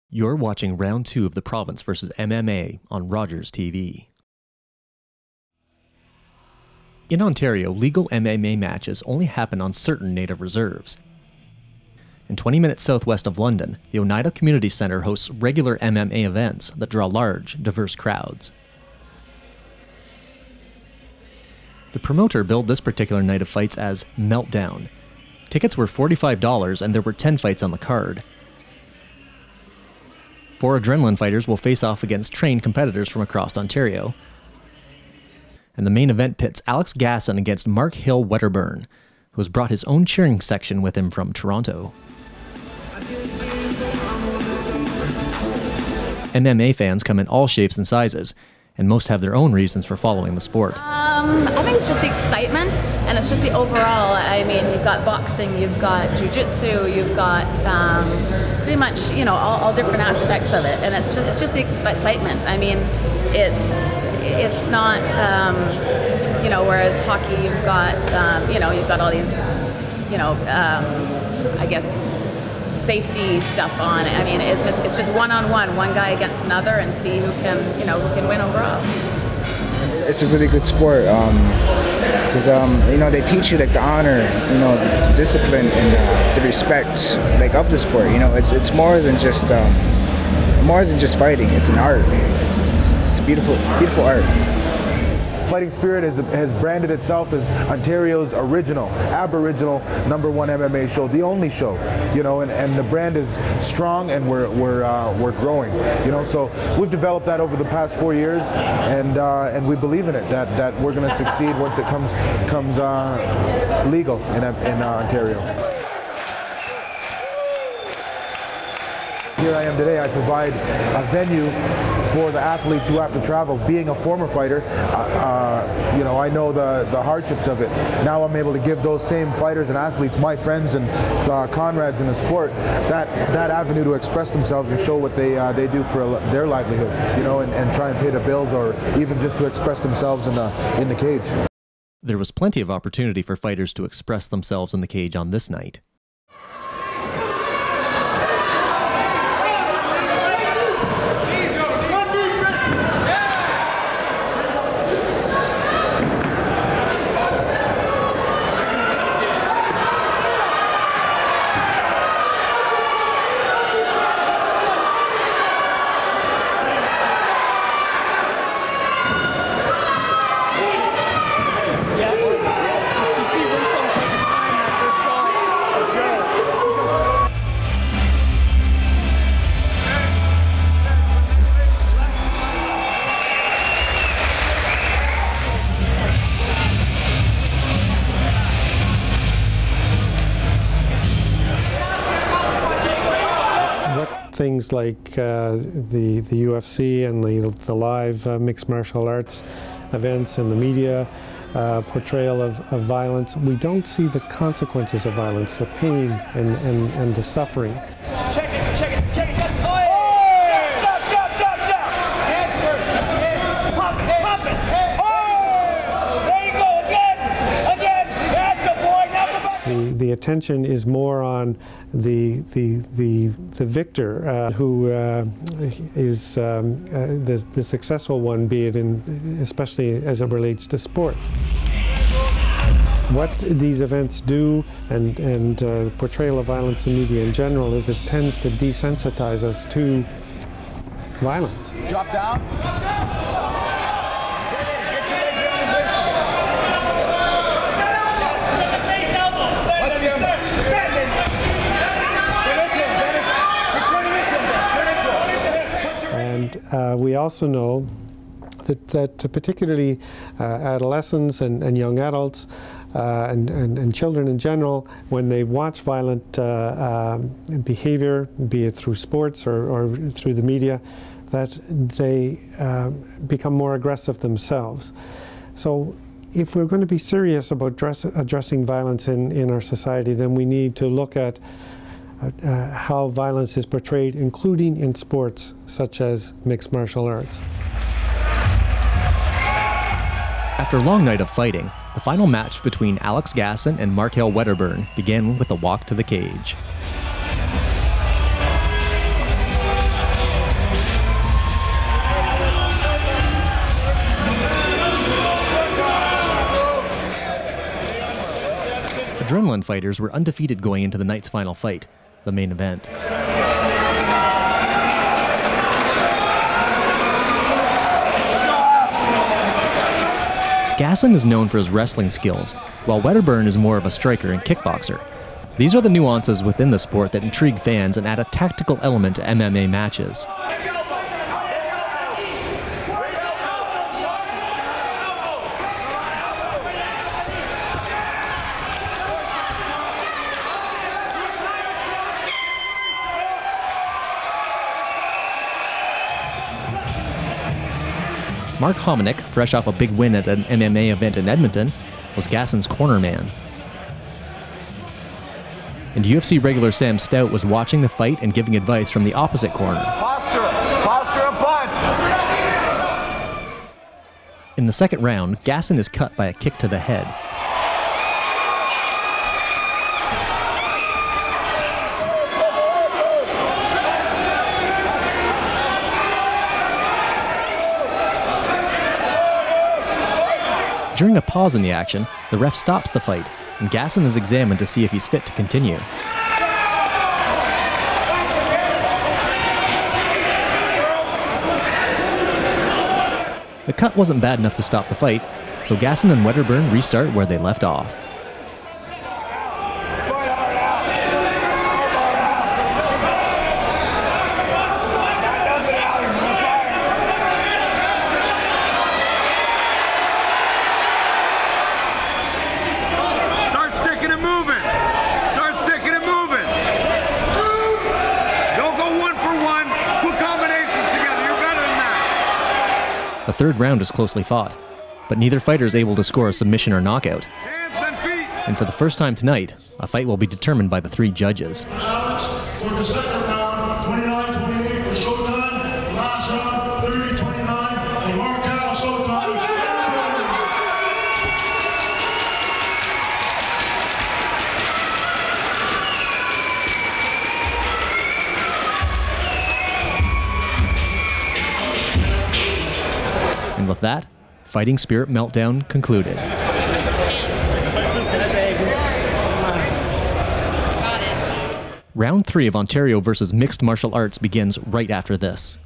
You're watching round 2 of the Province vs. MMA on Rogers TV. In Ontario, legal MMA matches only happen on certain native reserves. And 20 minutes southwest of London, the Oneida Community Centre hosts regular MMA events that draw large, diverse crowds. The promoter billed this particular night of fights as Meltdown. Tickets were $45 and there were 10 fights on the card. 4 adrenaline fighters will face off against trained competitors from across Ontario. And the main event pits Alex Gasson against Mark Hill Wedderburn, who has brought his own cheering section with him from Toronto. MMA fans come in all shapes and sizes, and most have their own reasons for following the sport. I think it's just the excitement, and it's just the overall. I mean, you've got boxing, you've got jiu-jitsu, you've got pretty much, you know, all different aspects of it, and it's just the excitement. I mean, it's not, you know, whereas hockey, you've got, you know, you've got all these, you know, I guess, safety stuff on. I mean, it's just one-on-one, one guy against another, and see who can, you know, who can win overall. It's a really good sport because you know, they teach you like the honor, you know, the discipline and the respect like of the sport. You know, it's more than just fighting. It's an art. It's a beautiful art. Fighting Spirit has branded itself as Ontario's original, Aboriginal #1 MMA show, the only show, you know, and the brand is strong, and we're growing, you know. So we've developed that over the past 4 years, and we believe in it that we're going to succeed once it comes legal in Ontario. Here I am today. I provide a venue for the athletes who have to travel. Being a former fighter, you know, I know the hardships of it. Now I'm able to give those same fighters and athletes, my friends and comrades in the sport, that avenue to express themselves and show what they do for their livelihood, you know, and try and pay the bills, or even just to express themselves in the cage. There was plenty of opportunity for fighters to express themselves in the cage on this night. Things like the UFC and the live mixed martial arts events and the media portrayal of violence, we don't see the consequences of violence, the pain and the suffering. Check it. Hands first. Pop it. There you go, again. That's the boy. The attention is more on the victor who is the successful one, be it especially as it relates to sports. What these events do, and portrayal of violence in media in general, is it tends to desensitize us to violence. Drop down. We also know that particularly adolescents and young adults and children in general, when they watch violent behavior, be it through sports or through the media, that they become more aggressive themselves. So if we're going to be serious about addressing violence in our society, then we need to look at how violence is portrayed, including in sports such as mixed martial arts. After a long night of fighting, the final match between Alex Gasson and Mark Hill Wedderburn began with a walk to the cage. Adrenaline fighters were undefeated going into the night's final fight, the main event. Gasson is known for his wrestling skills, while Wedderburn is more of a striker and kickboxer. These are the nuances within the sport that intrigue fans and add a tactical element to MMA matches. Mark Hominick, fresh off a big win at an MMA event in Edmonton, was Gasson's corner man. And UFC regular Sam Stout was watching the fight and giving advice from the opposite corner. Posture and punch. In the second round, Gasson is cut by a kick to the head. During a pause in the action, the ref stops the fight, and Gasson is examined to see if he's fit to continue. The cut wasn't bad enough to stop the fight, so Gasson and Wedderburn restart where they left off. The third round is closely fought, but neither fighter is able to score a submission or knockout. And for the first time tonight, a fight will be determined by the three judges. For the second round, 29-28 for Showtime. Last round, 30-29 for Markel Showtime. And with that, Fighting Spirit Meltdown concluded. Round 3 of Ontario versus Mixed Martial Arts begins right after this.